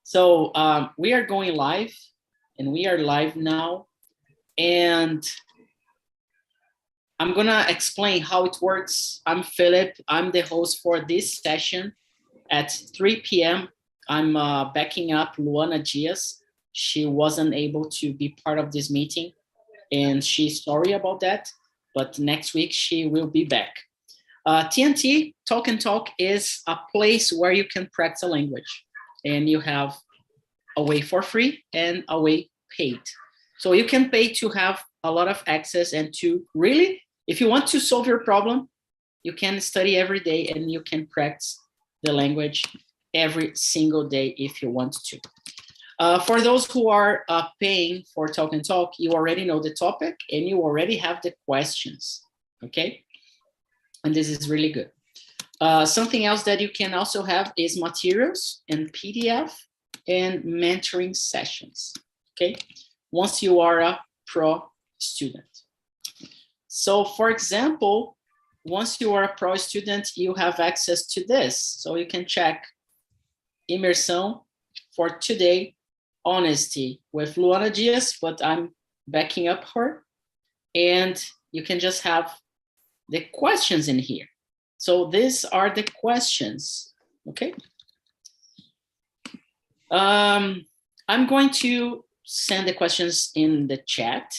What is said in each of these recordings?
So we are going live, and we are live now. And I'm gonna explain how it works. I'm Philip. I'm the host for this session at 3 p.m. I'm backing up Luana Diaz. She wasn't able to be part of this meeting, and she's sorry about that. But next week she will be back. TNT, Talk and Talk, is a place where you can practice a language, and you have a way for free and a way paid. So you can pay to have a lot of access and to really, if you want to solve your problem, you can study every day and you can practice the language every single day if you want to. For those who are paying for Talk and Talk, you already know the topic and you already have the questions, okay? And this is really good. Something else that you can also have is materials and PDF and mentoring sessions, okay? Once you are a pro student. So for example, once you are a pro student, you have access to this. So you can check Imersão for today, honesty with Luana Diaz, but I'm backing up her. And you can just have the questions in here. So these are the questions, okay? I'm going to send the questions in the chat,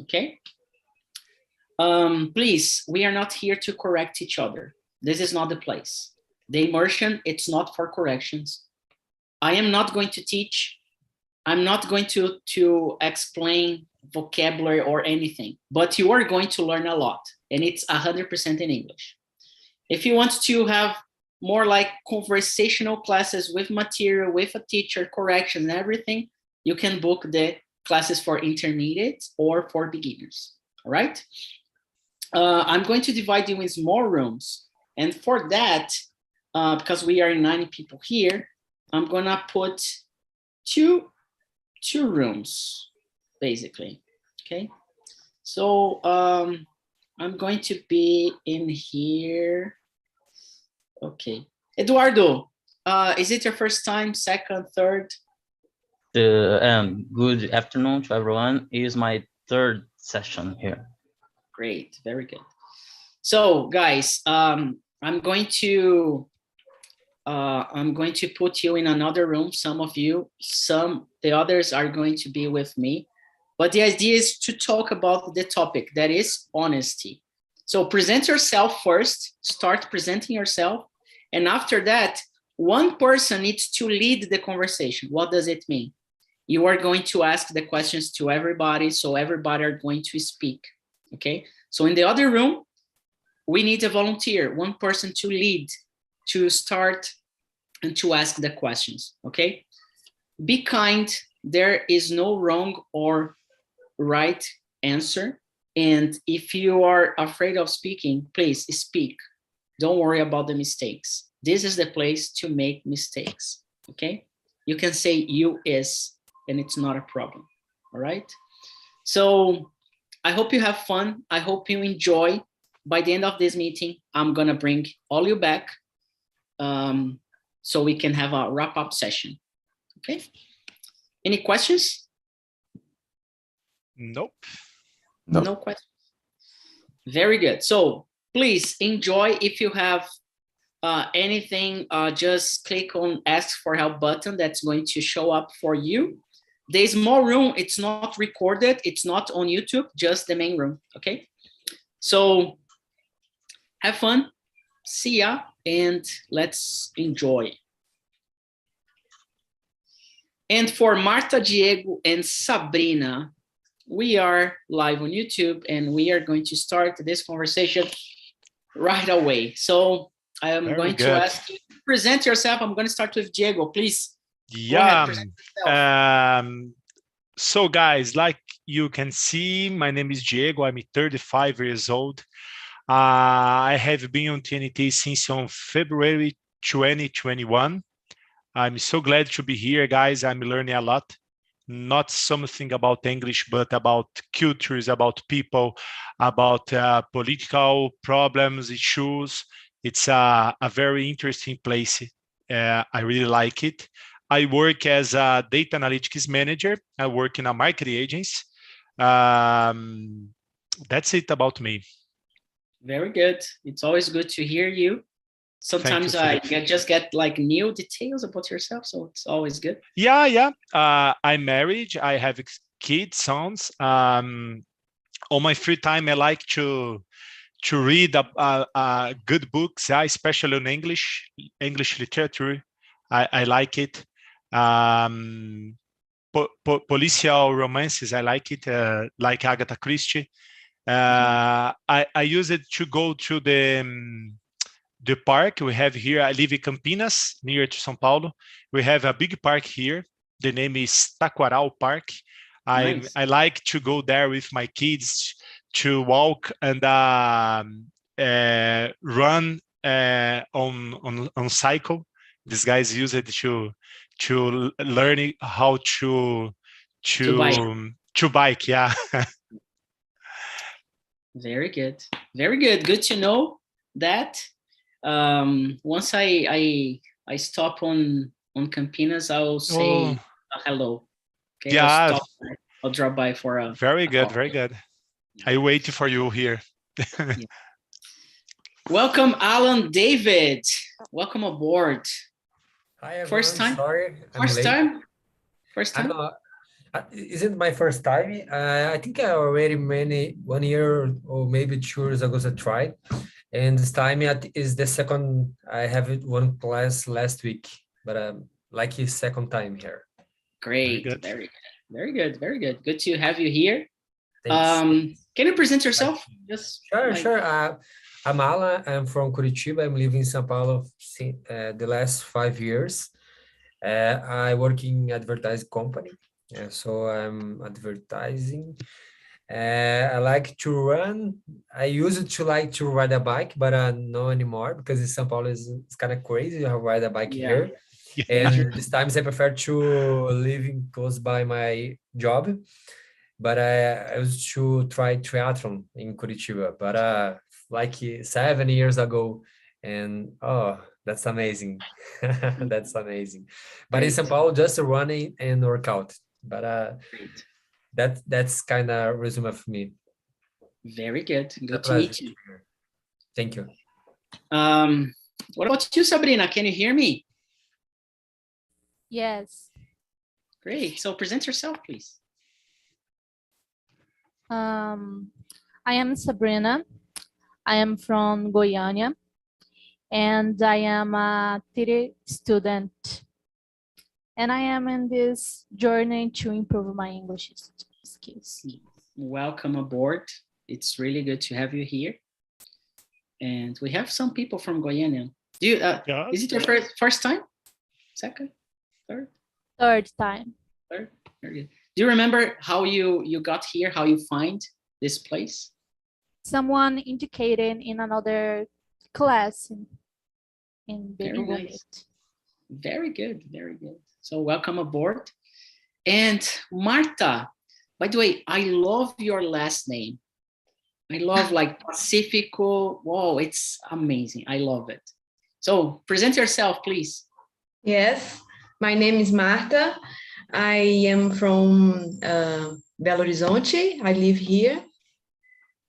okay? Please, we are not here to correct each other. This is not the place. The immersion, it's not for corrections. I am not going to teach. I'm not going to explain vocabulary or anything, but you are going to learn a lot, and it's 100% in English. If you want to have more like conversational classes with material, with a teacher, correction, and everything, you can book the classes for intermediate or for beginners, all right? I'm going to divide you in small rooms. And for that, because we are 90 people here, I'm gonna put two rooms, basically, okay? So I'm going to be in here. Okay, Eduardo, is it your first time, second, third? Good afternoon to everyone. It is my third session here. Great, very good. So guys, I'm going to put you in another room. Some of you, the others are going to be with me. But the idea is to talk about the topic that is honesty. So present yourself first, start presenting yourself. And after that, one person needs to lead the conversation. What does it mean? You are going to ask the questions to everybody, so everybody are going to speak, okay? So in the other room, we need a volunteer, one person to lead, to start and to ask the questions, okay? Be kind. There is no wrong or right answer. And if you are afraid of speaking, please speak. Don't worry about the mistakes. This is the place to make mistakes, okay? You can say you is, and it's not a problem, all right? So I hope you have fun. I hope you enjoy. By the end of this meeting, I'm gonna bring all you back so we can have a wrap-up session, okay? Any questions? Nope. No questions. Very good. So please enjoy. If you have anything, just click on ask for help button. That's going to show up for you. The small room, it's not recorded. It's not on YouTube, just the main room, okay? So have fun. See ya, and let's enjoy. And for Marta, Diego, and Sabrina, we are live on YouTube, and we are going to start this conversation right away. So I am going to ask you to present yourself. I'm going to start with Diego, please. Yeah. So guys, like you can see, my name is Diego. I'm 35 years old. I have been on TNT since on February 2021. I'm so glad to be here, guys. I'm learning a lot. Not something about English, but about cultures, about people, about political problems, issues. It's a very interesting place. I really like it. I work as a data analytics manager. I work in a marketing agency. That's it about me. Very good. It's always good to hear you. Sometimes I just get like new details about yourself, so it's always good. Yeah. I'm married. I have kids, sons. On my free time, I like to read good books, especially in English literature. I like it. Policial romances, I like it, like Agatha Christie. I use it to go to the park we have here. I live in Campinas, near to São Paulo. We have a big park here. The name is Taquaral Park. Nice. I like to go there with my kids to walk and run on cycle. These guys use it to learn how to bike. Yeah. Very good. Very good. Good to know that. Once I stop on Campinas, I'll say hello. Okay. Yeah. I'll drop by for a very good. Call. Very good. I wait for you here. Yeah. Welcome, Alan David. Welcome aboard. Hi, everyone. First time? Sorry, First time? First time? Isn't my first time. I think I already 1 year or maybe 2 years ago I tried. And this time is the second. I have one class last week, but like his second time here. Great. Very good. Very good. Very good. Good to have you here. Thanks. Can you present yourself? Sure. I'm Alan. I'm from Curitiba. I'm living in São Paulo since the last 5 years. I work in advertising company. So I'm advertising. I like to run. I used to like to ride a bike, but no anymore because in São Paulo it's kind of crazy to ride a bike here. And these times I prefer to live close by my job. But I used to try triathlon in Curitiba, but like 7 years ago. And that's amazing. That's amazing. But in São Paulo, just running and workout. But that's kind of resume for me. Very good. Good to meet you. Thank you. What about you, Sabrina? Can you hear me? Yes. Great. So present yourself, please. I am Sabrina. I am from Goiânia, and I am a theater student. And I am in this journey to improve my English skills. Welcome aboard. It's really good to have you here. And we have some people from Goiânia. Is it your first time? Second? Third? Third time. Third? Very good. Do you remember how you got here, how you find this place? Someone indicated in another class in the Very Google nice. Meet. Very good, very good. So welcome aboard. And Marta, by the way, I love your last name. I love like Pacifico. Whoa, it's amazing. I love it. So present yourself, please. Yes, my name is Marta. I am from Belo Horizonte. I live here.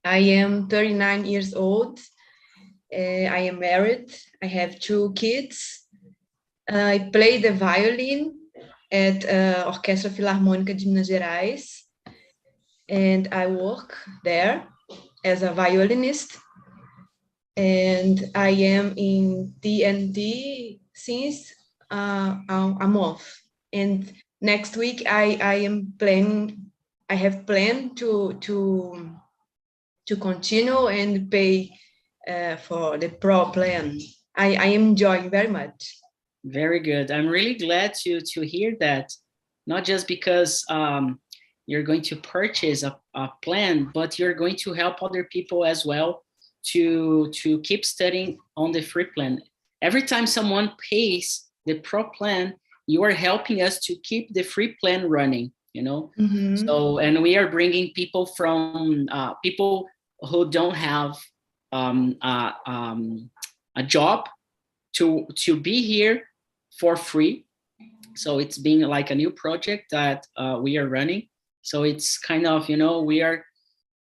I am 39 years old. I am married. I have 2 kids. I play the violin at Orquestra Filarmônica de Minas Gerais, and I work there as a violinist. And I am in TNT since a month. And next week I have planned to continue and pay for the pro plan. I am enjoying very much. Very good. I'm really glad to hear that, not just because you're going to purchase a plan, but you're going to help other people as well to keep studying on the free plan. Every time someone pays the pro plan, you are helping us to keep the free plan running, you know? Mm-hmm. So, and we are bringing people from people who don't have a job to be here for free. So it's being like a new project that we are running. So it's kind of, we are,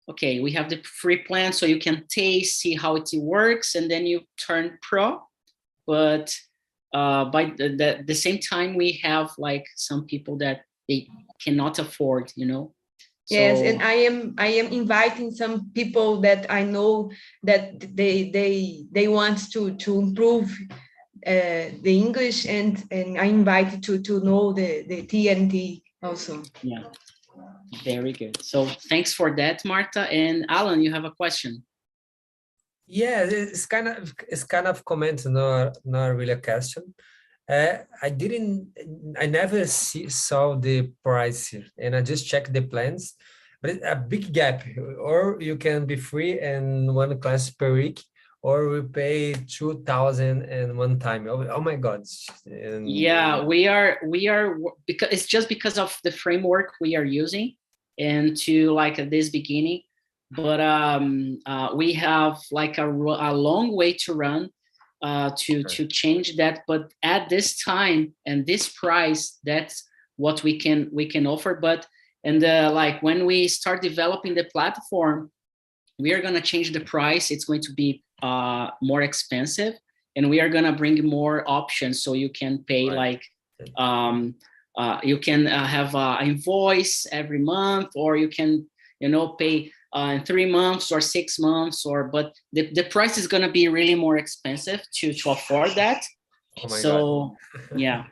okay, we have the free plan, so you can taste, see how it works, and then you turn pro. But by the same time, we have like some people that they cannot afford, Yes, So, and I am inviting some people that I know that they want to improve the English, and I invite to know the TNT also. yeah, very good. So thanks for that, Marta. And Alan, you have a question? Yeah, it's kind of comment, not really a question. I never saw the price here, and I just checked the plans, but it's a big gap. Or you can be free and one class per week, or we pay 2,000 and one time. Oh my God! And Yeah, we are because it's just because of the framework we are using, and to like at this beginning, but we have like a long way to run to change that. But at this time and this price, that's what we can offer. But and like when we start developing the platform, we are gonna change the price. It's going to be more expensive, and we are gonna bring more options, so you can pay like you can have an invoice every month, or you can pay in 3 months or 6 months, but the price is gonna be really more expensive to afford that. Oh my So yeah,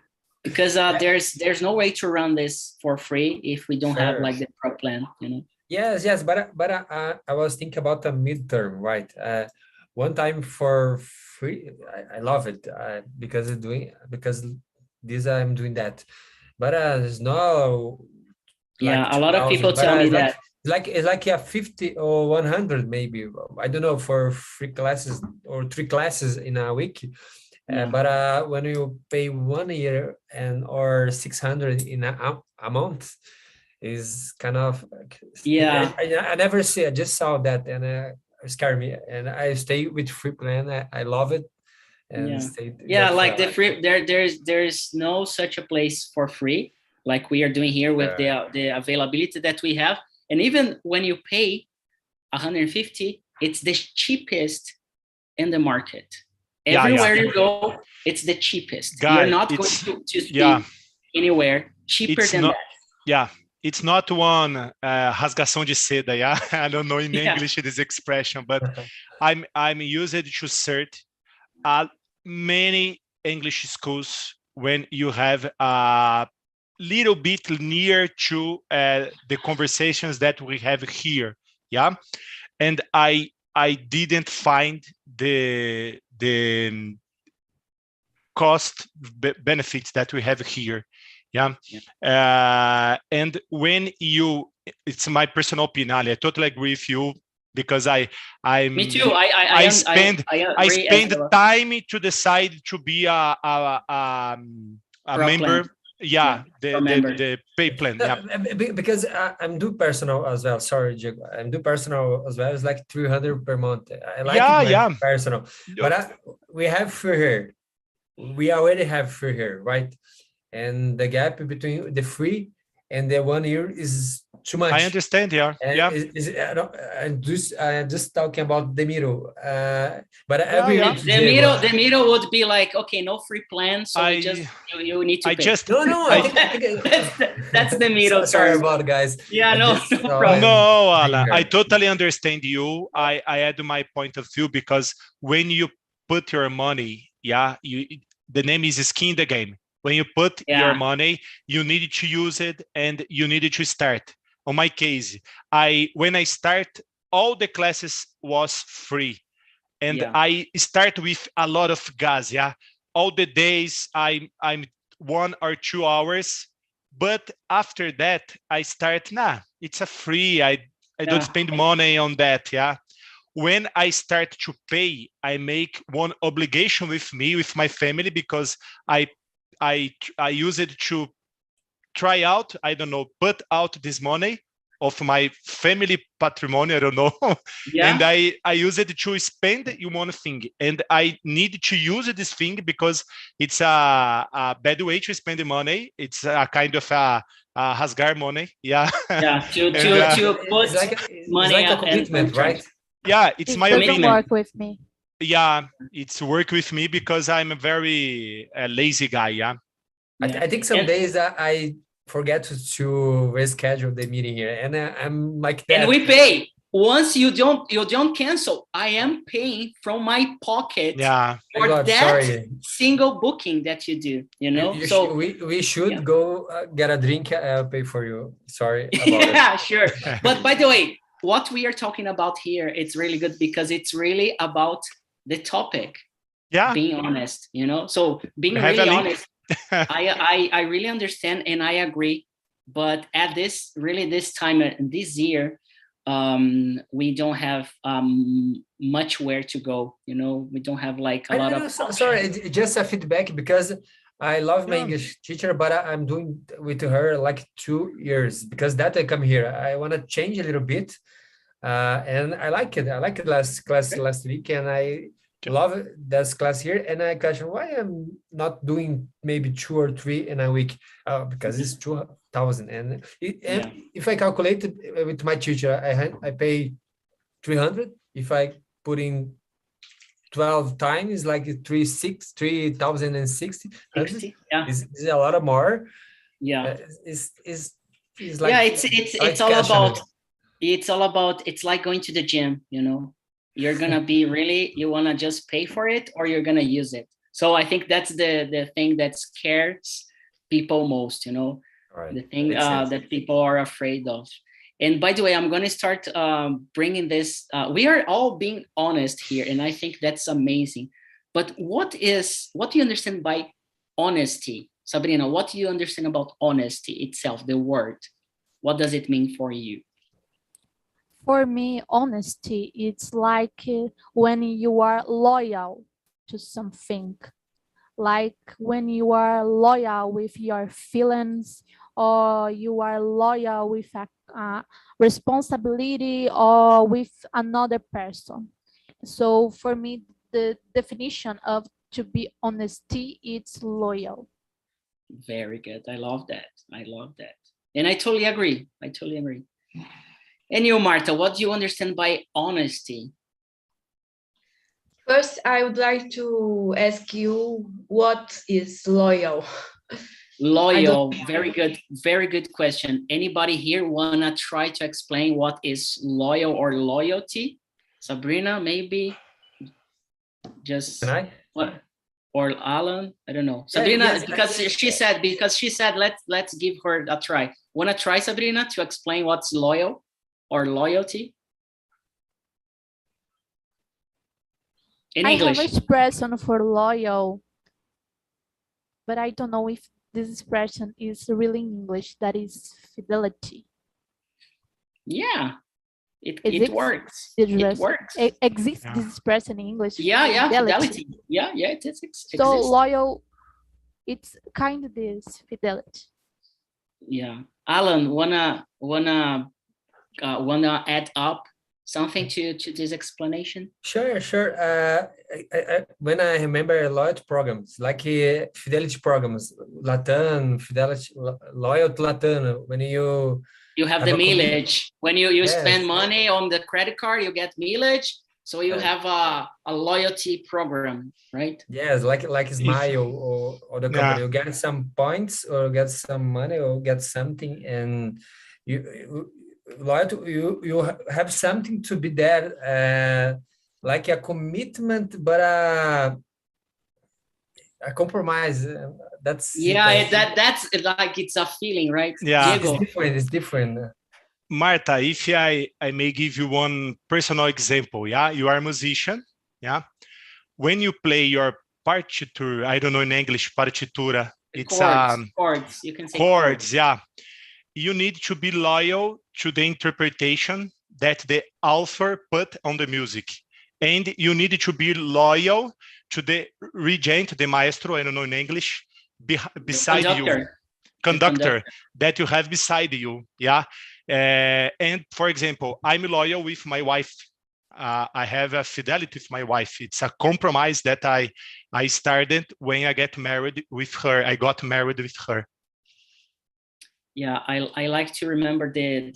because there's no way to run this for free if we don't have like the pro plan. Yes, but I was thinking about a midterm, right? One time for free, I love it because this I'm doing that, but there's no. Yeah, a lot of people tell me that. It's like a 50 or 100 maybe. I don't know, for free classes or 3 classes in a week. But when you pay 1 year or 600 in a month, is kind of I never see. I just saw that and it scared me. And I stay with free plan. I love it. And like the free there's no such a place for free like we are doing here with the availability that we have. And even when you pay 150, it's the cheapest in the market. Everywhere you go, it's the cheapest. You're not going to spend anywhere cheaper than that. Yeah, it's not one rasgação de seda. Yeah, I don't know in English this expression, but I'm used to search many English schools when you have a little bit near to the conversations that we have here. Yeah, and I didn't find the cost benefits that we have here. And when it's my personal opinion, I totally agree with you, because I me too. I spend time to decide to be a member. Plan. The pay plan. Because I'm do personal as well. Sorry, Diego. I'm do personal as well. It's like 300 per month. I like personal, but we have free here. We already have free here, right? And the gap between the free and the 1 year is too much. I understand. I'm just talking about the middle. But the middle would be like, okay, no free plan, so you need to pay. I think that's the middle. Sorry about it, guys. No problem. No, Alan, I totally understand you. I add my point of view, because when you put your money, the name is skin in the game. When you put your money, you need to use it, and you need to start. On my case, when I start, all the classes was free, and I start with a lot of gas. All the days I'm 1 or 2 hours, but after that I start. It's a free. I don't spend money on that. When I start to pay, I make one obligation with me, with my family, because I use it to try out, put out this money, of my family patrimony, I don't know. Yeah. And I use it to spend in one thing. And I need to use this thing because it's a bad way to spend the money. It's a kind of a rasgar money. Yeah. Yeah. To put It's money like a and commitment, right? Yeah, it's It my doesn't opinion. work with me. Yeah, it's work with me because I'm a very lazy guy. Yeah. Yeah. I think some And- days I forget to reschedule the meeting here, and I'm like that. And we pay. Once you don't cancel, I am paying from my pocket Yeah. My for God, that sorry. single booking that you do, you know? So we should yeah. go get a drink. I'll pay for you. Sorry about Yeah, sure. But by the way, what we are talking about here, it's really good because it's really about the topic, Yeah. being honest, you know? So being We have a really link. honest, I really understand and I agree. But at this time, this year, we don't have much where to go, you know? We don't have like a lot of sorry, just a feedback because I love my Yeah. English teacher, but I'm doing with her like 2 years because that I come here. I want to change a little bit, and I like it. I like it last week, and I love this class here. And I question why I'm not doing maybe 2 or 3 in a week because it's 2,000. And if I calculate it with my teacher, I pay 300. If I put in 12 times, like 3,060. 60, yeah. Is a lot more. Yeah. Is like Yeah, it's all about it's like going to the gym, you know. You're gonna be really, you wanna just pay for it or you're gonna use it. So I think that's the thing that scares people most, you know. Right. The thing that people are afraid of. And by the way, I'm gonna start bringing this. We are all being honest here, and I think that's amazing. But what do you understand by honesty, Sabrina? What do you understand about honesty itself, the word? What does it mean for you? For me, honesty, it's like when you are loyal to something, like when you are loyal with your feelings, or you are loyal with a responsibility or with another person. So for me, the definition of to be honesty, it's loyal. Very good. I love that. And I totally agree. And you, Marta, what do you understand by honesty? First, I would like to ask you, what is loyal? Loyal, very good question. Anybody here wanna try to explain what is loyal or loyalty? Sabrina, maybe just Can I? what, or Alan? I don't know. Sabrina, yes, because she said let's give her a try. Wanna try, Sabrina, to explain what's loyal or loyalty? In English. I have an expression for loyal, but I don't know if this expression is really in English. That is fidelity. Yeah, it works. It works. Exists this expression in English? Yeah, fidelity. Yeah, it exists. So loyal, it's kind of this fidelity. Yeah, Alan, wanna add up something to this explanation? Sure. When I remember loyalty programs, like fidelity programs, Latam, fidelity, loyal to Latam, when you have the mileage. When you spend money on the credit card, you get mileage. So you have a loyalty program, right? Yes, like Smile or the company. You get some points or get some money or get something, and you have something to be there, like a commitment, but a compromise. That's that's like it's a feeling, right? Yeah, Diego. It's different. Marta, if I may give you one personal example, yeah, you are a musician, yeah. When you play your partiture, I don't know in English, partitura, it's chords. You can say chords, yeah. You need to be loyal to the interpretation that the author put on the music. And you need to be loyal to the regent, the maestro, I don't know in English, beside you. Conductor that you have beside you. Yeah. And for example, I'm loyal with my wife. I have a fidelity with my wife. It's a compromise that I started when I get married with her. I got married with her. Yeah, I like to remember this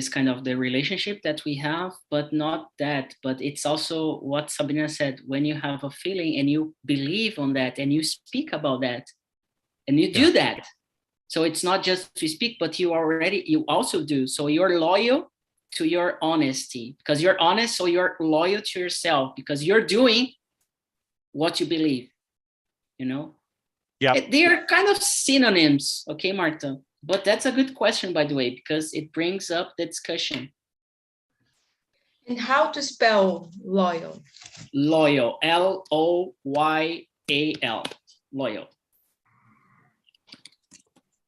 kind of the relationship that we have, but not that, but it's also what Sabrina said, when you have a feeling and you believe on that and you speak about that and you do that. So it's not just to speak, but you also do. So you're loyal to your honesty, because you're honest. So you're loyal to yourself because you're doing what you believe, you know? Yeah. They are kind of synonyms. Okay, Marta, but that's a good question, by the way, because it brings up the discussion. And how to spell loyal? Loyal, Loyal, loyal.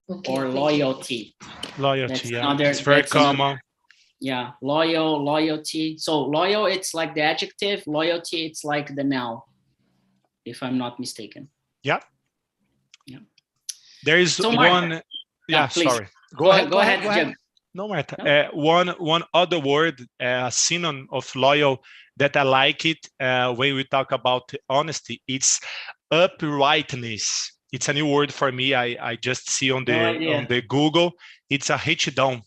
Okay, or loyalty. Loyalty, That's it's very common. Yeah, loyalty. So loyal, it's like the adjective. Loyalty, it's like the noun, if I'm not mistaken. Yeah. Yeah. There is so one. Marta, Yeah, please. sorry. Go ahead. Diego. No, Marta. No? One other word, synonym of loyal that I like it when we talk about honesty, it's uprightness. It's a new word for me. I just see on the Google. It's a hitdown.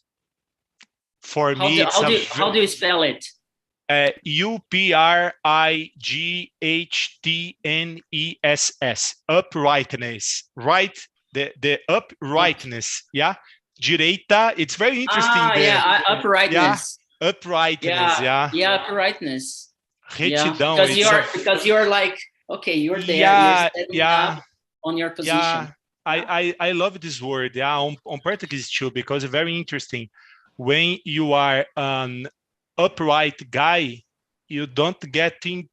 For me, how do you spell it? Uprightness. Uprightness. Right? The uprightness. Yeah. Direita. It's very interesting. Uprightness. Yeah, uprightness. Yeah, uprightness. Retidão. Because you're like, okay, you're there. You're standing up on your position. Yeah. I love this word. Yeah, on Portuguese too, because it's very interesting. When you are an upright guy, you don't get in.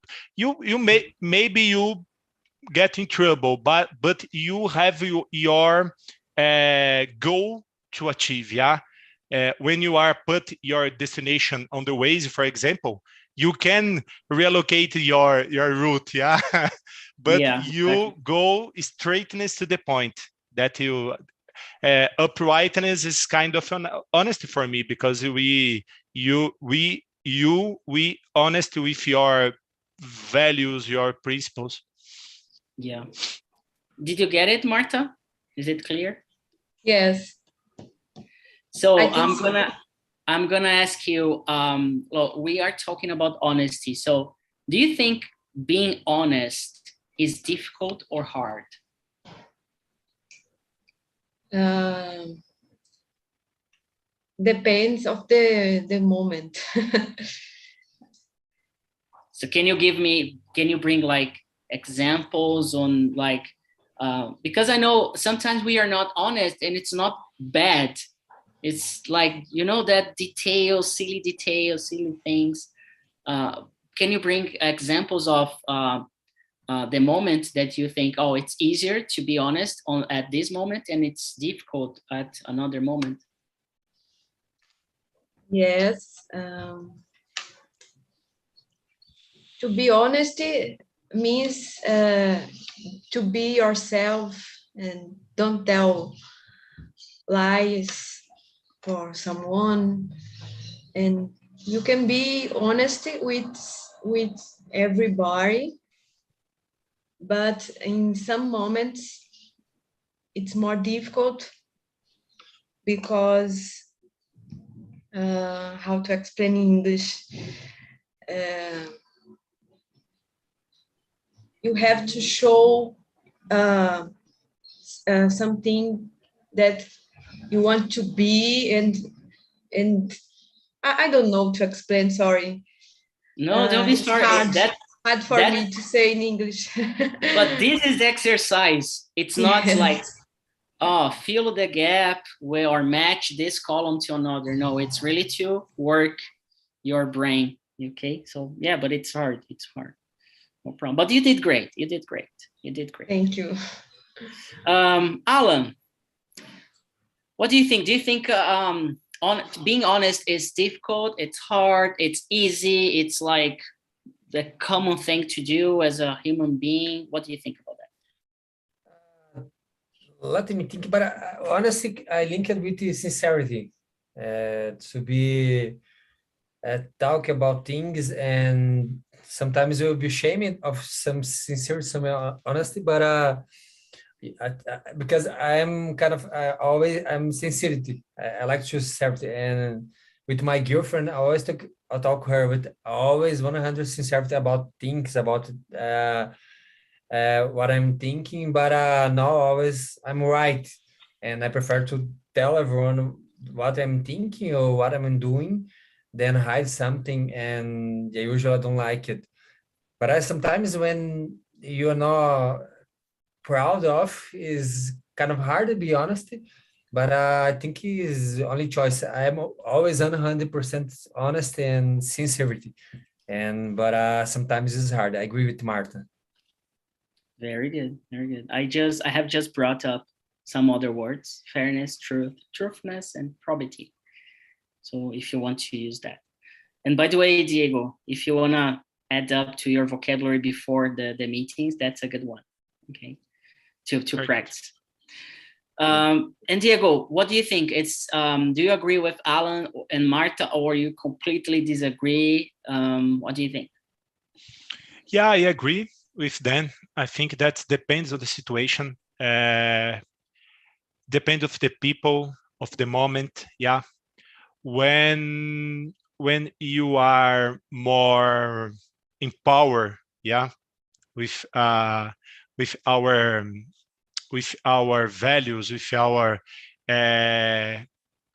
Maybe you get in trouble, but you have your goal to achieve. Yeah, when you are put your destination on the Waze, for example, you can relocate your route. Yeah, but you go straightness to the point that you. Uprightness is kind of an honesty for me, because we honest with your values, your principles. Yeah. Did you get it, Marta? Is it clear? Yes. So I'm gonna ask you. Well, we are talking about honesty. So, do you think being honest is difficult or hard? Depends of the moment. So can you bring like examples on like, because I know sometimes we are not honest and it's not bad. It's like, that silly details, silly things. Can you bring examples of the moment that you think, oh, it's easier to be honest at this moment and it's difficult at another moment? Yes. To be honest means to be yourself and don't tell lies for someone. And you can be honest with everybody, but in some moments it's more difficult because how to explain in English? You have to show something that you want to be, and I don't know to explain. Sorry. No, don't be sorry. Hard for me to say in English. But this is exercise. It's not like, fill the gap or match this column to another. No, it's really to work your brain. Okay, so yeah, but it's hard. It's hard. No problem. But you did great. You did great. Thank you. Alan, what do you think? Do you think being honest is difficult? It's hard. It's easy. It's like the common thing to do as a human being. What do you think about that? Let me think, but honestly, I link it with the sincerity, to be talk about things, and sometimes you'll be ashamed of some sincerity, some honesty, but because I'm kind of always I'm sincerity. I like to choose sincerity, and with my girlfriend, I talk her with always 100 sincerity about things, about what I'm thinking, but not always I'm right, and I prefer to tell everyone what I'm thinking or what I'm doing than hide something, and they usually don't like it. But I sometimes when you're not proud of is kind of hard to be honest, but I think is the only choice. I'm always 100% honest and sincerity, and but sometimes it's hard. I agree with Marta. Very good, very good. I have just brought up some other words: fairness, truth, truthness, and probity. So if you want to use that. And by the way, Diego, if you wanna add up to your vocabulary before the meetings, that's a good one. Okay, to practice. And Diego, what do you think? Do you agree with Alan and Marta, or you completely disagree? What do you think? Yeah, I agree with them. I think that depends on the situation, depends of the people, of the moment. Yeah, when you are more in power, yeah, with our values, with our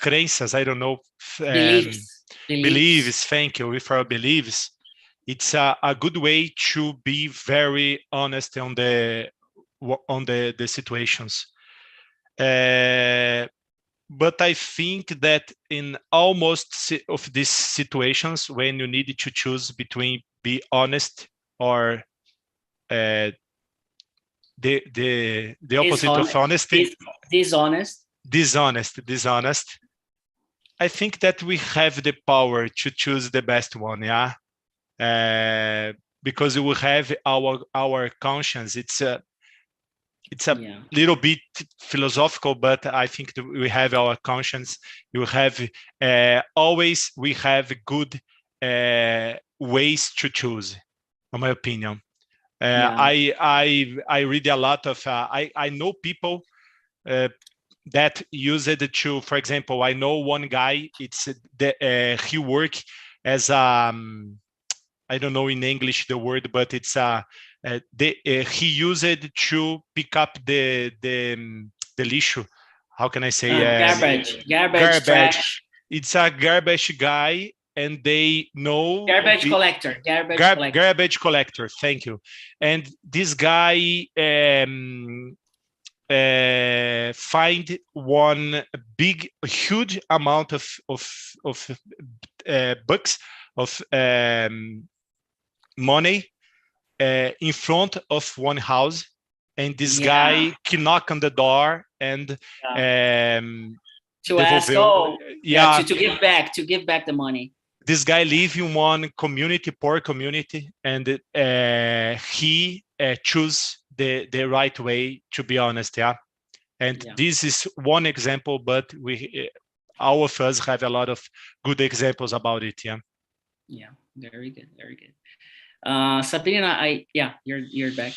crenças, I don't know, beliefs. Thank you. With our beliefs, it's a good way to be very honest on the situations. But I think that in almost of these situations, when you need to choose between be honest or the opposite of honesty, dishonest, I think that we have the power to choose the best one. Yeah. Because we have our conscience. It's a little bit philosophical, but I think that we have our conscience. You have always we have good ways to choose, in my opinion. I read a lot of I know people that use it to, for example, I know one guy. It's he work as I don't know in English the word, but it's he used it to pick up the lixo. How can I say? Garbage, trash. It's a garbage guy, and they know garbage collector. Thank you. And this guy find one huge amount of bucks of money in front of one house, and this guy can knock on the door and to ask, to give back the money. This guy live in one community, poor community, and he choose the right way, to be honest. This is one example, but all of us have a lot of good examples about it. Very good, very good. Sabrina, you're back.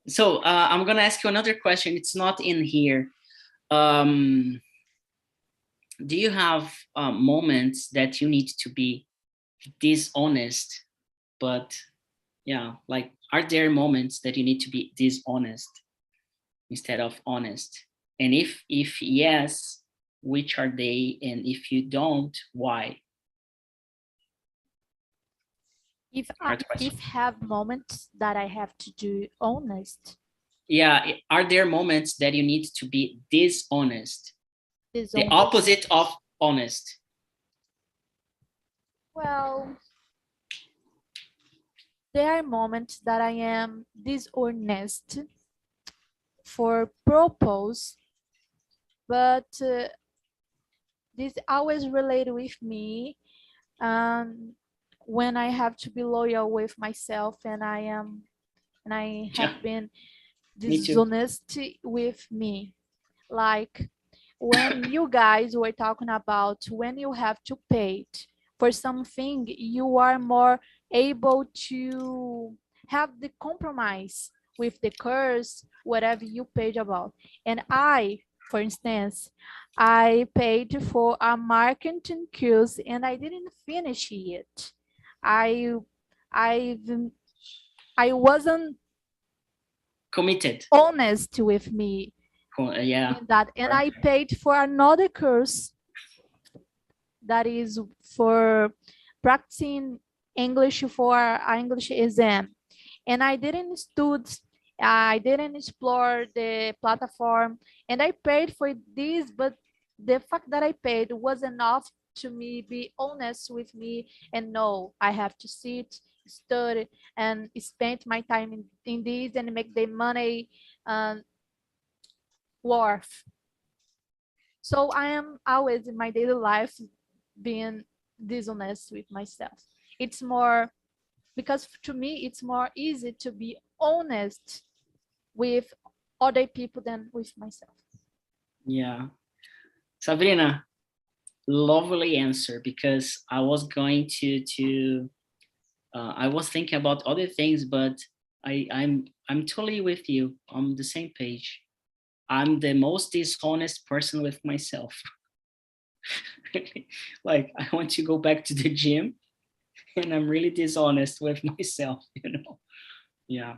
So I'm gonna ask you another question. It's not in here. Do you have moments that you need to be dishonest, but like, are there moments that you need to be dishonest instead of honest? And if yes, which are they? And if you don't, why? If have moments that I have to do honest. Yeah, are there moments that you need to be dishonest? The opposite of honest. Well, there are moments that I am dishonest for purpose, but this always related with me. When I have to be loyal with myself, and I have been Me too. dishonest with me. Like when you guys were talking about when you have to pay for something, you are more able to have the compromise with the curse, whatever you paid about. And I, for instance, I paid for a marketing course and I didn't finish it. I wasn't Committed. honest with me Yeah. in that, and I paid for another course that is for practicing English for an English exam, and I didn't explore the platform, and I paid for this, but the fact that I paid was enough to me be honest with me and know I have to sit, study, and spend my time in this and make the money worth. So I am always in my daily life being dishonest with myself. It's more, because to me, it's more easy to be honest with other people than with myself. Yeah. Sabrina, lovely answer, because I was going to I was thinking about other things, but I'm totally with you on the same page. I'm the most dishonest person with myself. Like I want to go back to the gym and I'm really dishonest with myself, Yeah.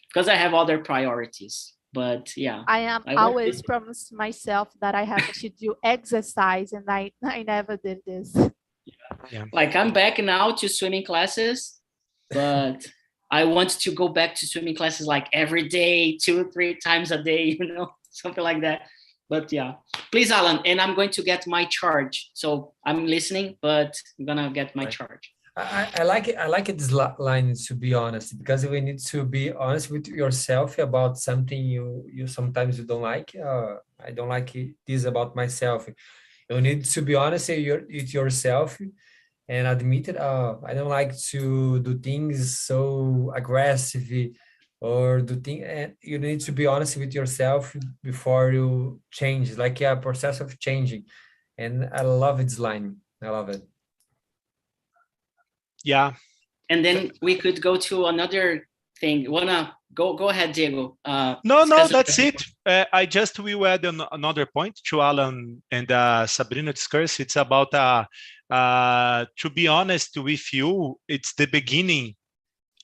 Because I have other priorities. But yeah. I always promise myself that I have to do exercise, and I never did this. Yeah. Like I'm back now to swimming classes, but I want to go back to swimming classes like every day, 2-3 times a day, something like that. But yeah, please, Alan, and I'm going to get my charge. So I'm listening, but I'm gonna get my charge. I like it. I like it, this line, to be honest, because we need to be honest with yourself about something you sometimes you don't like. I don't like this about myself. You need to be honest with yourself and admit it. I don't like to do things so aggressive or do things. And you need to be honest with yourself before you change, like a process of changing. And I love this line. I love it. Yeah. And then we could go to another thing. Wanna go ahead, Diego. No, that's it. I just will add another point to Alan and Sabrina discuss. It's about to be honest with you, it's the beginning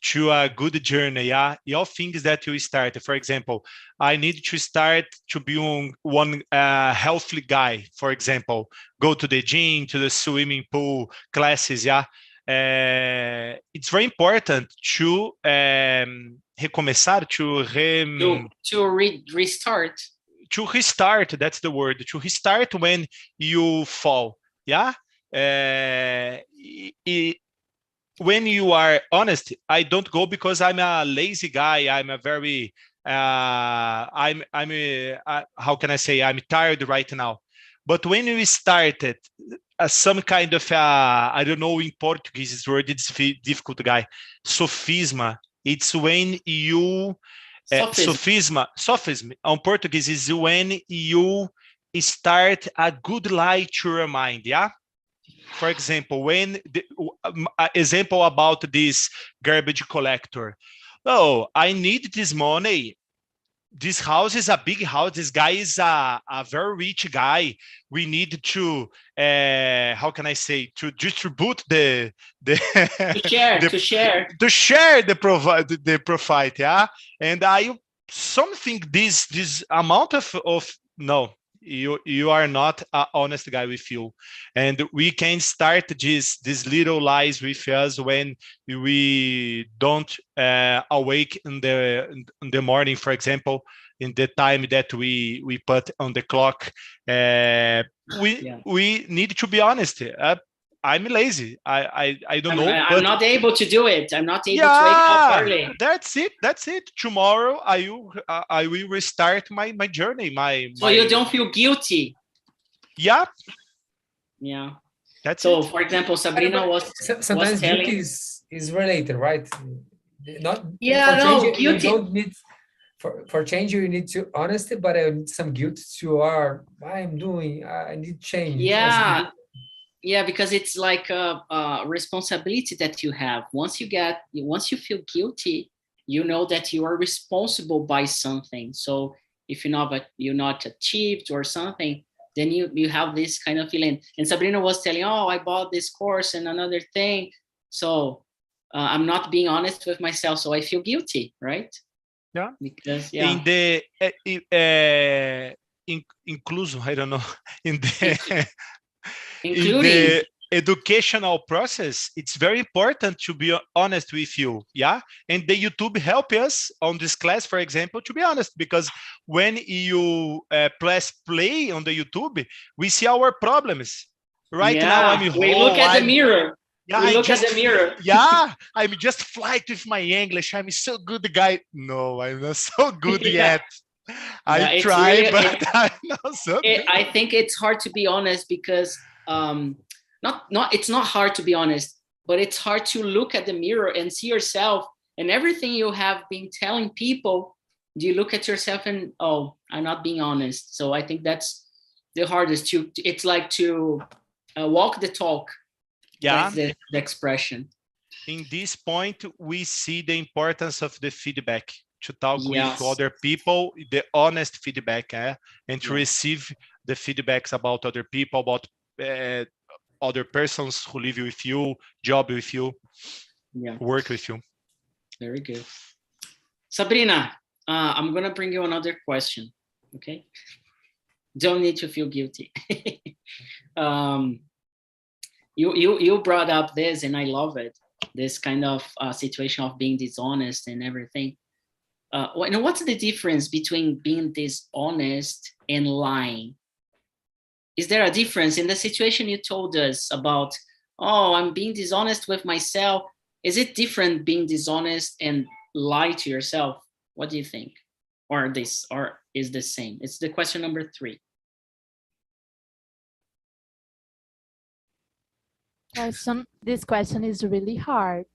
to a good journey. Yeah, all things that you start. For example, I need to start to be one healthy guy. For example, go to the gym, to the swimming pool classes. Yeah. It's very important to recomeçar, restart. To restart, that's the word. To restart when you fall. Yeah. When you are honest, I don't go because I'm a lazy guy. I'm a very how can I say? I'm tired right now. But when we started some kind of, I don't know in Portuguese, this word it's difficult, guy. Sofisma. It's when you, sophism on Portuguese is when you start a good lie to your mind, yeah? For example, when example about this garbage collector. Oh, I need this money. This house is a big house. This guy is a very rich guy. We need to, how can I say, to distribute the to share the profit, yeah. And something this amount of no. You are not an honest guy with you, and we can start these little lies with us when we don't awake in the morning, for example, in the time that we put on the clock. We need to be honest. I'm lazy. I don't know. I'm not able to do it. I'm not able to wake up early. That's it. Tomorrow I will restart my journey. So you don't feel guilty. Yeah. Yeah. That's so. It. For example, Sabrina sometimes guilty is related, right? Not guilty. You don't need for change, you need to honesty, but I need some guilt to I'm doing, I need change. Yeah. Yeah, because it's like a responsibility that you have. Once you feel guilty, you know that you are responsible by something. So if you're not achieved or something, then you have this kind of feeling. And Sabrina was telling, oh, I bought this course and another thing. So I'm not being honest with myself. So I feel guilty, right? Yeah. Because In the incluso, I don't know, in the including educational process, it's very important to be honest with you. Yeah. And the YouTube help us on this class, for example, to be honest, because when you press play on the YouTube, we see our problems. Right now, we look at the mirror. Yeah, we look at the mirror. Yeah, I'm just flight with my English. I'm so good, guy. No, I'm not so good yet. I try, really, but I'm not so good. I think it's hard to be honest because it's not hard to be honest, but it's hard to look at the mirror and see yourself and everything you have been telling people. Do you look at yourself and, oh, I'm not being honest? So I think that's the hardest. It's like to walk the talk. Yeah, the expression. In this point, we see the importance of the feedback, to talk with other people, the honest feedback, and to receive the feedbacks about other people, about other persons who live with you, job with you, work with you. Very good. Sabrina, I'm going to bring you another question, okay? Don't need to feel guilty. You brought up this, and I love it. This kind of situation of being dishonest and everything. What's the difference between being dishonest and lying? Is there a difference in the situation you told us about, oh, I'm being dishonest with myself? Is it different being dishonest and lie to yourself? What do you think? Or is the same? It's the question number 3. This question is really hard.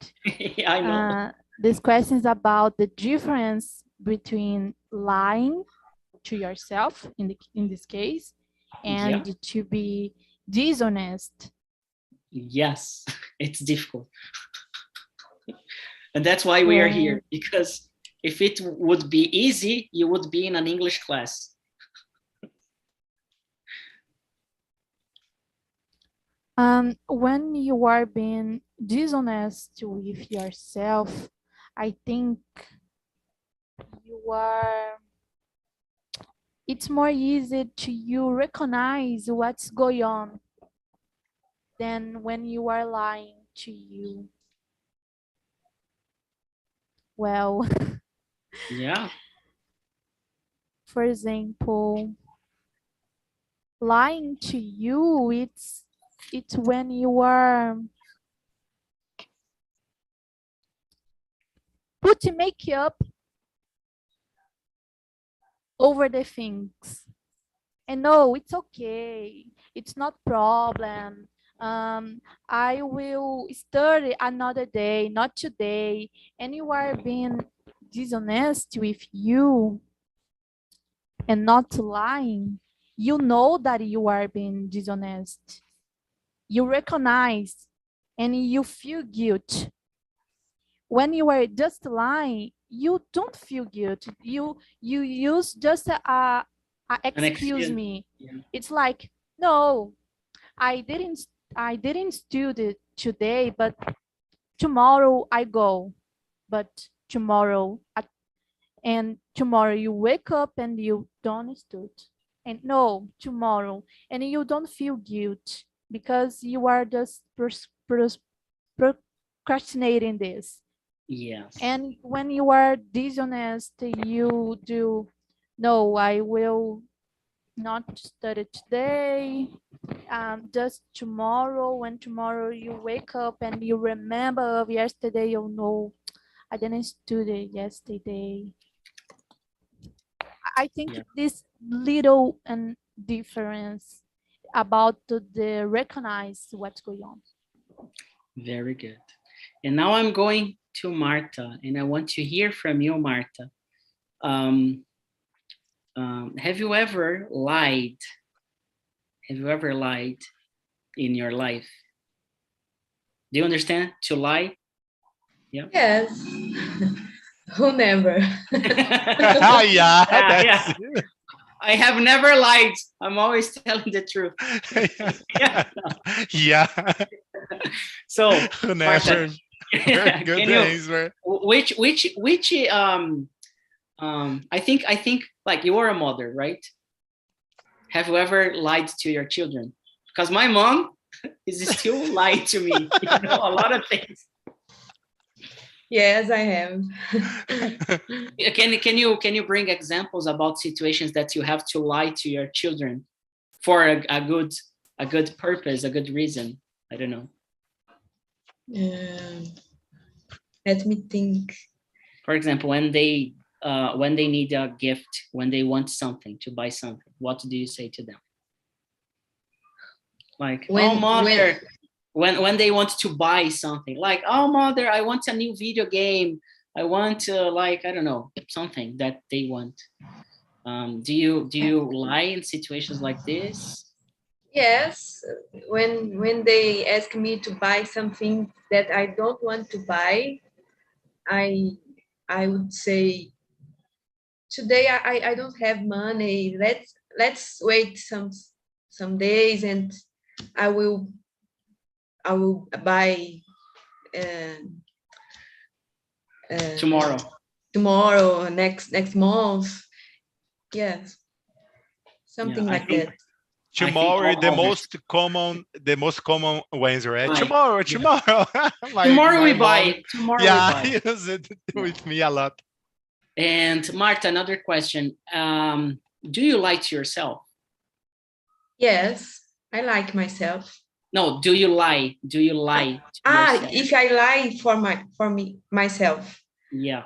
I know. This question is about the difference between lying to yourself, in this case, and to be dishonest. Yes, it's difficult. And that's why we are here, because if it would be easy, you would be in an English class. When you are being dishonest with yourself, I think it's more easy to you recognize what's going on than when you are lying to you. Well, for example, lying to you, it's when you are putting makeup over the things. And no, it's okay. It's not problem. I will study another day, not today. And you are being dishonest with you and not lying. You know that you are being dishonest. You recognize and you feel guilt. When you are just lying, you don't feel guilt. You use just a excuse me. Yeah. It's like, no, I didn't study today, but tomorrow I go. But tomorrow you wake up and you don't study. And no, tomorrow, and you don't feel guilt because you are just procrastinating this. Yes. And when you are dishonest, you do, no, I will not study today, just tomorrow. When tomorrow you wake up and you remember of yesterday, you know, I didn't study yesterday. I think this little difference about the recognize what's going on. Very good. And now I'm going to Marta, and I want to hear from you, Marta. Have you ever lied? Have you ever lied in your life? Do you understand? To lie? Yeah. Yes. Who never? Yeah, that's I have never lied. I'm always telling the truth. Yeah. Yeah. So, Never. Martha, Very good can you, answer. which I think like you are a mother, right? Have you ever lied to your children? Because my mom is still lying to me, a lot of things. Yes, I have. Can you bring examples about situations that you have to lie to your children for a good purpose, a good reason? I don't know. Let me think. For example, when they need a gift, when they want something to buy something, what do you say to them? Like, oh mother, when they want to buy something, like, oh mother, I want a new video game. I want like, I don't know, something that they want. Do you lie in situations like this? Yes, when they ask me to buy something that I don't want to buy, I would say, today I don't have money. Let's wait some days and I will buy tomorrow, next month. Yes, something like that. Tomorrow, the most common ways, right? Tomorrow. Tomorrow we buy. Tomorrow we buy. Use it with me a lot. And Marta, another question. Do you lie to yourself? Yes, I like myself. No, do you lie? Do you lie? If I lie for myself. Yeah.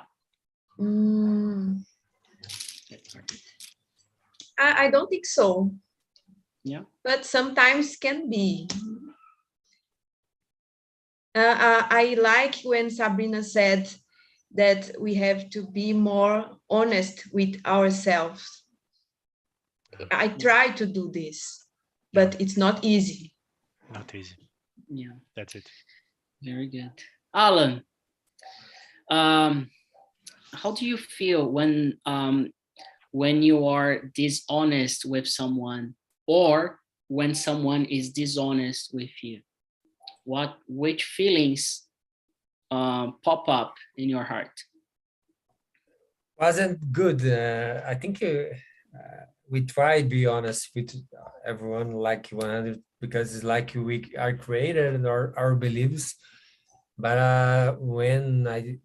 I don't think so. Yeah. But sometimes can be. I like when Sabrina said that we have to be more honest with ourselves. I try to do this, but it's not easy. Not easy. Yeah. That's it. Very good. Alan, how do you feel when you are dishonest with someone, or when someone is dishonest with you? Which feelings pop up in your heart? Wasn't good. I think we try to be honest with everyone, like 100, because it's like we are created in our beliefs. But when I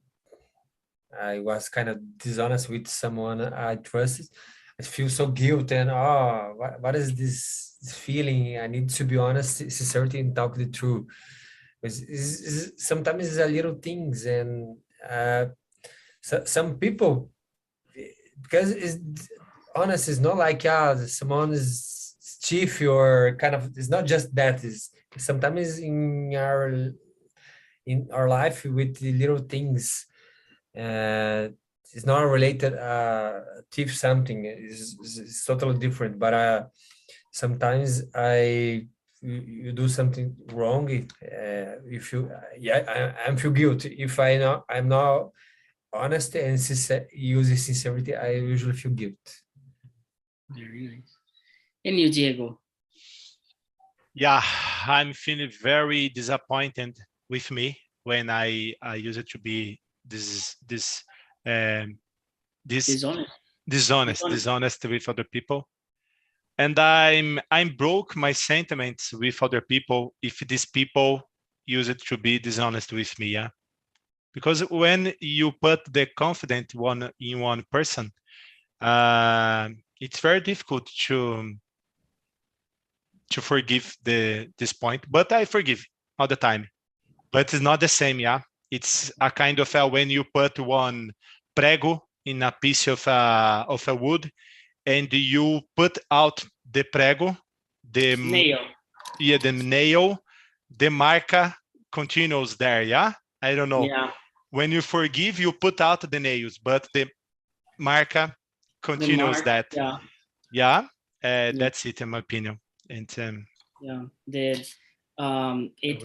was kind of dishonest with someone I trusted, I feel so guilt and what is this feeling? I need to be honest, sincerity, and talk the truth. Sometimes it's a little things, and some people, because it's honest, it's not like someone is stiff or kind of. It's not just that. Is sometimes in our life with the little things. It's not related thief something. It's totally different. But sometimes you do something wrong. If you I feel guilty if I'm not honest and use sincerity. I usually feel guilt. Very nice. And you, Diego? Yeah, I'm feeling very disappointed with me when I use it to be dishonest with other people, and I'm broke my sentiments with other people if these people use it to be dishonest with me. Yeah, because when you put the confidence in one person, it's very difficult to forgive this point. But I forgive all the time. But it's not the same, yeah. It's a kind of when you put one prego in a piece of a wood, and you put out the prego, the nail. Yeah, the nail, the marca continues there, yeah. I don't know. Yeah. When you forgive, you put out the nails, but Marca continues that. Yeah. Yeah, that's it in my opinion. And it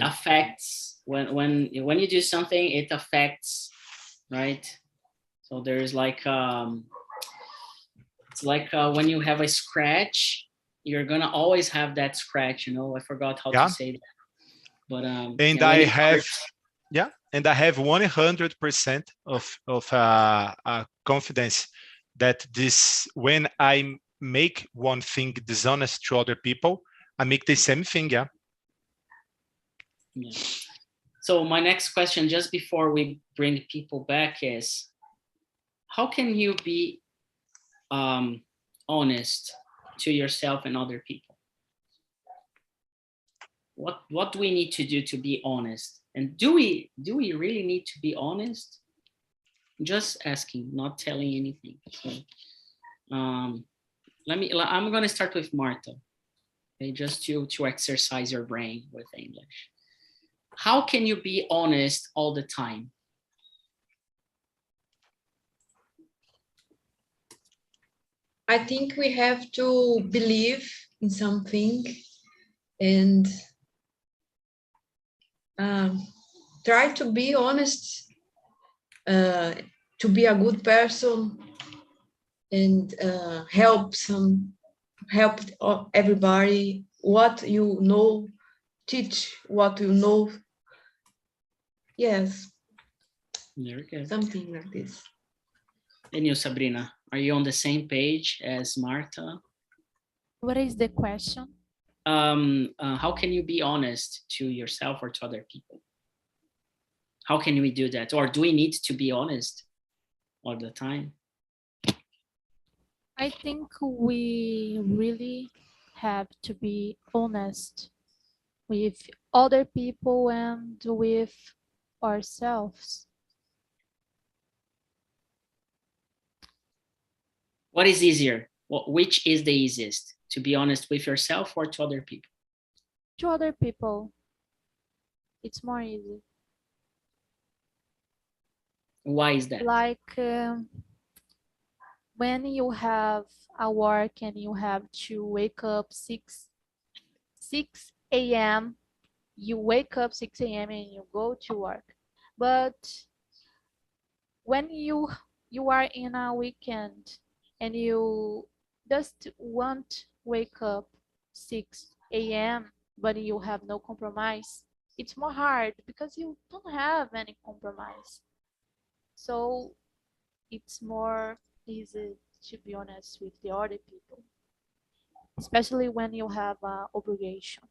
affects when you do something, it affects, right? So there's like it's like when you have a scratch, you're gonna always have that scratch. You know, I forgot how to say that, but and yeah, I have. Yeah, and I have 100% of confidence that this, when I make one thing dishonest to other people, I make the same thing. Yeah. So my next question, just before we bring people back, is how can you be honest to yourself and other people? What do we need to do to be honest? And do we really need to be honest? Just asking, not telling anything. So, I'm going to start with Marta, okay, just to exercise your brain with English. How can you be honest all the time? I think we have to believe in something and try to be honest, to be a good person, and help everybody. What you know, teach what you know. Yes, very good. Something like this. And you, Sabrina, are you on the same page as Marta? What is the question? How can you be honest to yourself or to other people? How can we do that? Or do we need to be honest all the time? I think we really have to be honest with other people and with ourselves. What is easier? Which is the easiest? To be honest with yourself or to other people? To other people, it's more easy. Why is that? Like when you have a work and you have to wake up 6 a.m., you wake up 6 a.m. and you go to work. But when you are in a weekend and you just won't wake up 6 a.m., but you have no compromise, it's more hard because you don't have any compromise. So it's more easy to be honest with the other people, especially when you have an obligation.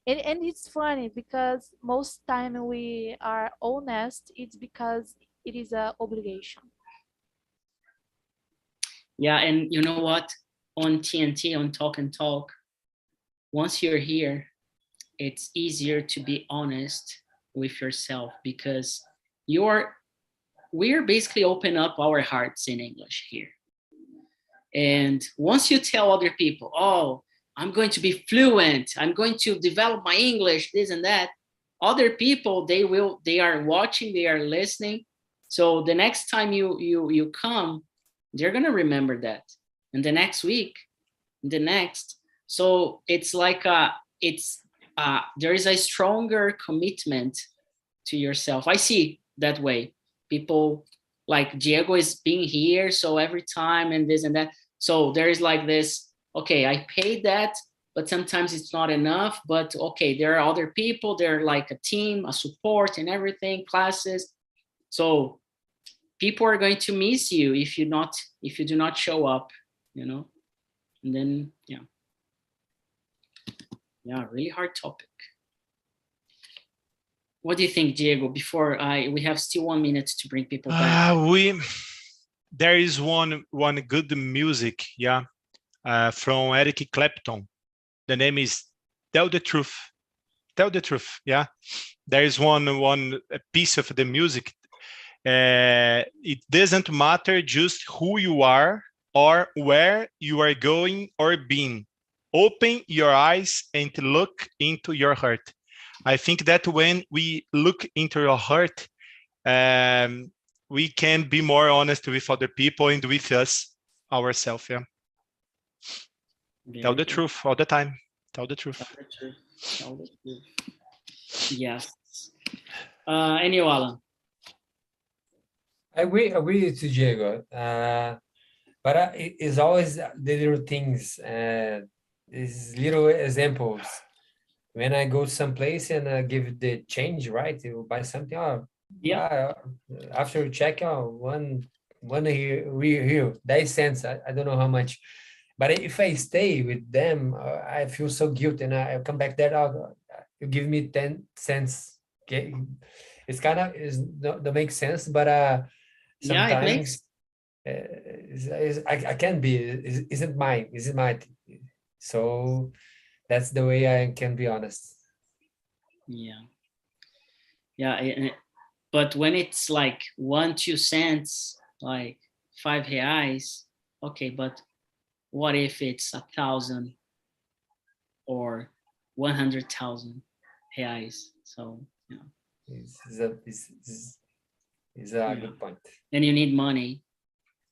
And it's funny because most time we are honest, it's because it is an obligation. Yeah, and you know what? On TNT, on Talk and Talk, once you're here, it's easier to be honest with yourself because we're basically open up our hearts in English here. And once you tell other people, oh, I'm going to be fluent, I'm going to develop my English, this and that, other people, they are watching, they are listening. So the next time you come, they're going to remember that. And the next week, the next. So it's like there is a stronger commitment to yourself. I see that way. People like Diego is being here, so every time and this and that. So there is like this, okay, I paid that, but sometimes it's not enough. But okay, there are other people, they're like a team, a support and everything, classes. So people are going to miss you if you do not show up, you know. And then yeah, really hard topic. What do you think, Diego? Before we have still 1 minute to bring people back. There is one good music, from Eric Clapton. The name is Tell the Truth. Tell the Truth, yeah. There is one piece of the music. It doesn't matter just who you are or where you are going or being. Open your eyes and look into your heart. I think that when we look into your heart, we can be more honest with other people and with us ourselves. Yeah. Tell the truth all the time. Tell the truth. Tell the truth. Tell the truth. Yes. And you, Alan? I agree with you, Diego. But it's always the little things, these little examples. When I go someplace and I give the change, right? You buy something. Oh, Yeah. After check, one here, 10 cents. I don't know how much. But if I stay with them, I feel so guilty, and I come back there. You give me 10 cents. Okay, it's kind of don't make sense, but sometimes Yeah, it makes. I can't be. Isn't mine? Isn't mine? So that's the way I can be honest. Yeah. But when it's like 1-2 cents, like 5 reais, okay, but what if it's 1,000 or 100,000 reais? So yeah, is a good point. and you need money.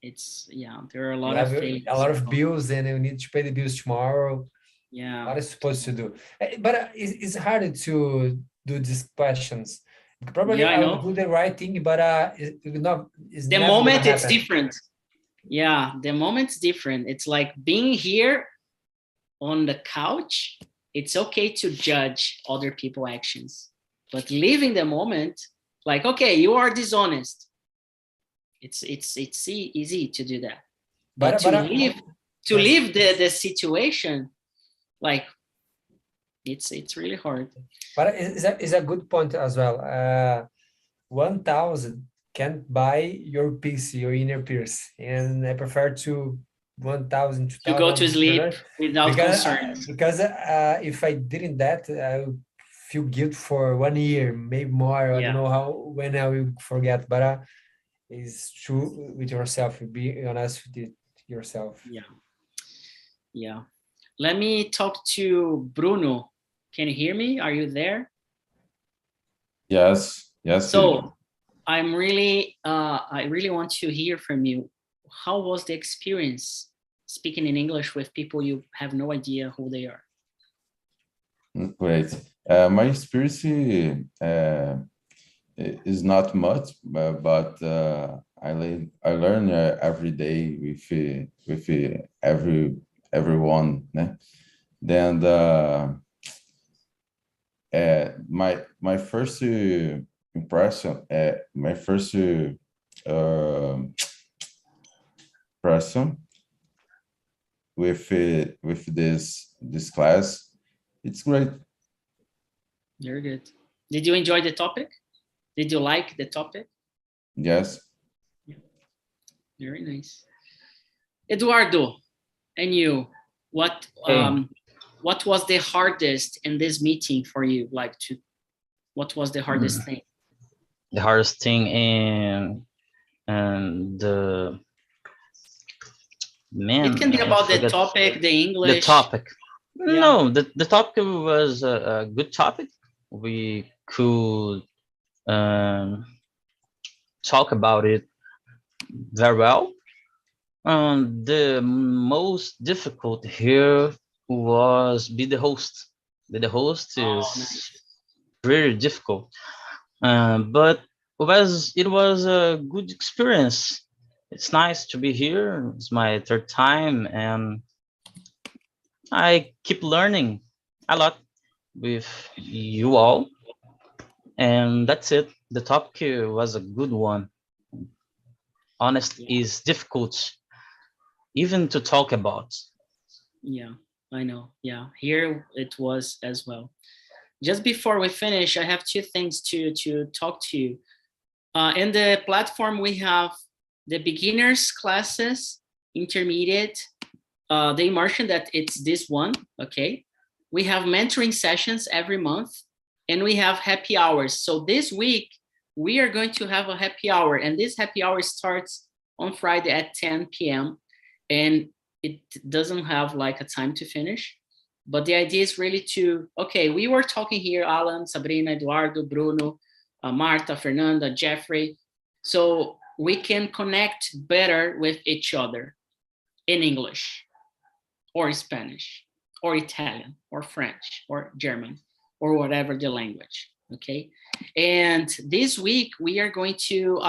There are a lot of things. A lot of bills, and you need to pay the bills tomorrow. Yeah. What is supposed to do? But it's harder to do these questions. Probably I will do the right thing, but the moment it's different. Yeah, the moment's different. It's like being here on the couch. It's okay to judge other people's actions, but living the moment, like, okay, you are dishonest. It's easy to do that, but to leave the situation, like, it's really hard. But it's a good point as well. 1,000 can't buy your peace, your inner peace, and I prefer to 1,000 to go to sleep without concern. Because if I didn't that, I would feel guilt for 1 year, maybe more. I don't know when I will forget, but it's true with yourself. Be honest with yourself. Yeah. Let me talk to Bruno. Can you hear me? Are you there? Yes. So I really want to hear from you. How was the experience speaking in English with people you have no idea who they are? Great. My experience is not much, but I learn every day with everyone. Then my first impression, impression with this class, it's great. Very good. Did you enjoy the topic? Did you like the topic? Yes. Very nice. Eduardo, and you, what was the hardest in this meeting for you? What was the hardest thing? The hardest thing and the man. It can be about the topic, the English. The topic. Yeah. No, the topic was a good topic. We could talk about it very well. The most difficult here was be the host. The host is very difficult, but it was a good experience. It's nice to be here. It's my third time, and I keep learning a lot with you all, and that's it. The topic was a good one. Honest is difficult even to talk about. Yeah, I know. Yeah, here it was as well. Just before we finish, I have two things to talk to you. In the platform, we have the beginners classes, intermediate, the immersion that it's this one, okay? We have mentoring sessions every month, and we have happy hours. So this week, we are going to have a happy hour, and this happy hour starts on Friday at 10 p.m. and it doesn't have like a time to finish. But the idea is really we were talking here, Alan, Sabrina, Eduardo, Bruno, Marta, Fernanda, Jeffrey. So we can connect better with each other in English or Spanish or Italian or French or German or whatever the language, okay? And this week we are going to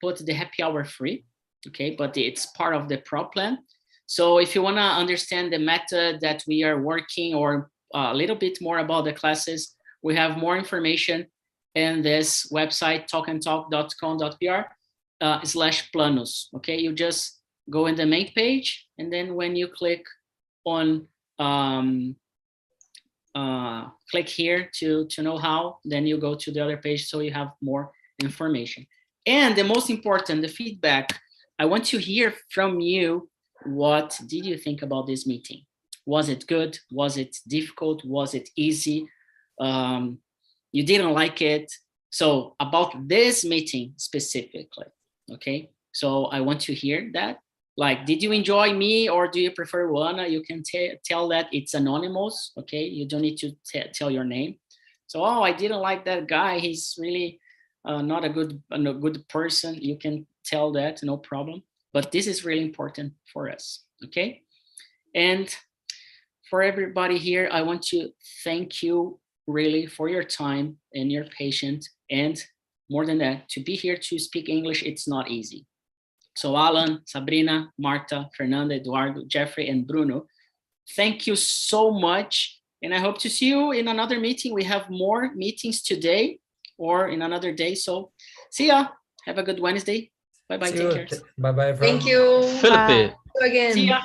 put the happy hour free, okay? But it's part of the pro plan. So if you wanna understand the method that we are working or a little bit more about the classes, we have more information in this website, talkandtalk.com.br/planos, okay? You just go in the main page, and then when you click on click here to know how, then you go to the other page so you have more information. And the most important, the feedback, I want to hear from you. What did you think about this meeting? Was it good? Was it difficult? Was it easy? You didn't like it? So about this meeting specifically, okay? So I want to hear that. Like, did you enjoy me or do you prefer Luana? You can tell that it's anonymous, okay? You don't need to tell your name. So, oh, I didn't like that guy. He's really not a good person. You can tell that, no problem. But this is really important for us, okay? And for everybody here, I want to thank you really for your time and your patience. And more than that, to be here to speak English, it's not easy. So Alan, Sabrina, Marta, Fernanda, Eduardo, Jeffrey, and Bruno, thank you so much. And I hope to see you in another meeting. We have more meetings today or in another day. So see ya. Have a good Wednesday. Bye-bye. Take care. Bye-bye. Thank you. Felipe. Again. See ya.